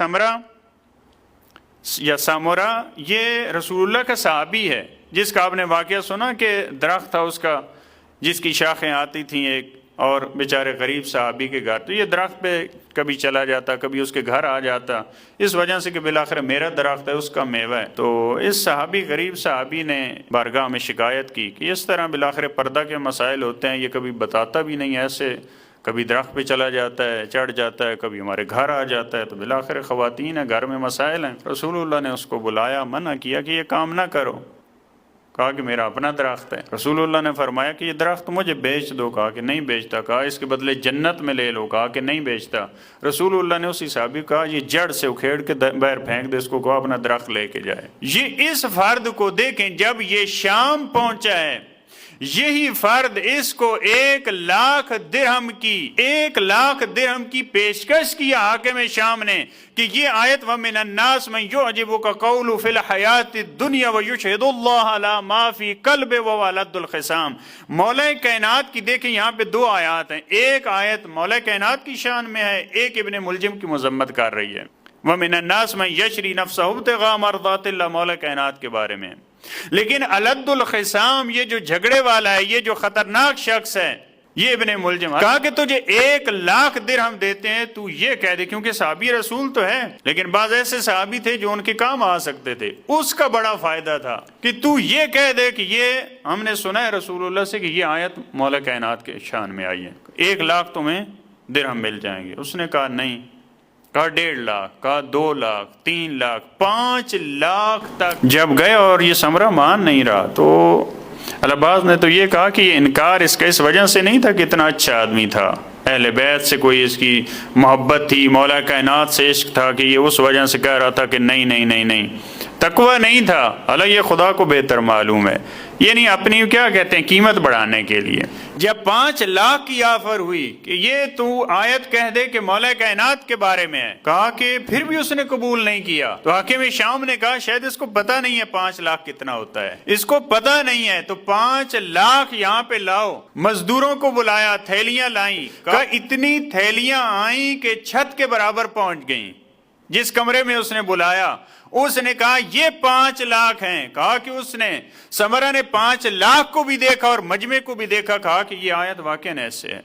سمرہ یا سامورا یہ رسول اللہ کا صحابی ہے جس کا آپ نے واقعہ سنا کہ درخت تھا اس کا جس کی شاخیں آتی تھیں ایک اور بیچارے غریب صحابی کے گھر، تو یہ درخت پہ کبھی چلا جاتا کبھی اس کے گھر آ جاتا، اس وجہ سے کہ بالآخر میرا درخت ہے اس کا میوہ ہے۔ تو اس صحابی غریب صحابی نے بارگاہ میں شکایت کی کہ اس طرح بالآخر پردہ کے مسائل ہوتے ہیں، یہ کبھی بتاتا بھی نہیں ایسے، کبھی درخت پہ چلا جاتا ہے چڑھ جاتا ہے، کبھی ہمارے گھر آ جاتا ہے، تو بالآخر خواتین ہیں گھر میں مسائل ہیں۔ رسول اللہ نے اس کو بلایا، منع کیا کہ یہ کام نہ کرو، کہا کہ میرا اپنا درخت ہے۔ رسول اللہ نے فرمایا کہ یہ درخت مجھے بیچ دو، کہا کہ نہیں بیچتا، کہا اس کے بدلے جنت میں لے لو، کہا کہ نہیں بیچتا۔ رسول اللہ نے اسی صحابی کو کہا یہ جڑ سے اکھیڑ کے باہر پھینک دے اس کو، کہا اپنا درخت لے کے جائے۔ یہ اس فرد کو دیکھیں، جب یہ شام پہنچا ہے یہی فرد اس کو 1,00,000 درہم کی پیشکش کیا حاکم شام نے کہ یہ آیت وَمِنَ النَّاسِ مَن يُعْجِبُكَ قَوْلُهُ فِي الْحَيَاةِ الدُّنْيَا وَيُشْهِدُ اللَّهَ عَلَى مَا فِي قَلْبِهِ وَهُوَ أَلَدُّ الْخِصَامِ۔ مولا کائنات کی دیکھیں یہاں پہ دو آیات ہیں، ایک آیت مولا کائنات کی شان میں ہے، ایک ابن ملجم کی مذمت کر رہی ہے۔ وَمِنَ النَّاسِ مَن يَشْرِي نَفْسَهُ ابْتِغَاءَ مَرْضَاتِ اللَّهِ، مولا کائنات کے بارے میں۔ لیکن الد الخصام، یہ جو جھگڑے والا ہے، یہ جو خطرناک شخص ہے، یہ ابن ملجم کہا کہ تجھے 1,00,000 درہم دیتے ہیں، تو یہ کہہ دے، کیونکہ صحابی رسول تو ہے لیکن بعض ایسے صحابی تھے جو ان کے کام آ سکتے تھے، اس کا بڑا فائدہ تھا کہ تو یہ کہہ دے کہ یہ ہم نے سنا ہے رسول اللہ سے کہ یہ آیت مولا کائنات کے شان میں آئی ہے، 1,00,000 تمہیں درہم مل جائیں گے۔ اس نے کہا نہیں، کہا 1,50,000، کہا 2,00,000، 3,00,000، 5,00,000 تک جب گئے اور یہ سمرہ مان نہیں رہا تو العباس نے تو یہ کہا کہ یہ انکار اس کا اس وجہ سے نہیں تھا کہ اتنا اچھا آدمی تھا، اہل بیت سے کوئی اس کی محبت تھی، مولا کائنات سے عشق تھا کہ یہ اس وجہ سے کہہ رہا تھا کہ نہیں نہیں نہیں نہیں، تقوی نہیں تھا، حالانکہ یہ خدا کو بہتر معلوم ہے، یہ نہیں اپنی کیا کہتے ہیں قیمت بڑھانے کے لیے۔ جب 5,00,000 کی آفر ہوئی کہ یہ تو آیت کہہ دے کہ مولا کائنات کے بارے میں ہے، کہا کہ پھر بھی اس نے قبول نہیں کیا، تو حاکم شام نے کہا شاید اس کو پتہ نہیں ہے 5,00,000 کتنا ہوتا ہے، اس کو پتہ نہیں ہے، تو 5,00,000 یہاں پہ لاؤ۔ مزدوروں کو بلایا، تھیلیاں لائیں، کہا اتنی تھیلیاں آئیں کہ چھت کے برابر پہنچ گئیں۔ جس کمرے میں اس نے بلایا اس نے کہا یہ 5,00,000 ہیں، کہا کہ اس نے سمرہ نے 5,00,000 کو بھی دیکھا اور مجمع کو بھی دیکھا، کہا کہ یہ آیت واقعاً ایسے ہے۔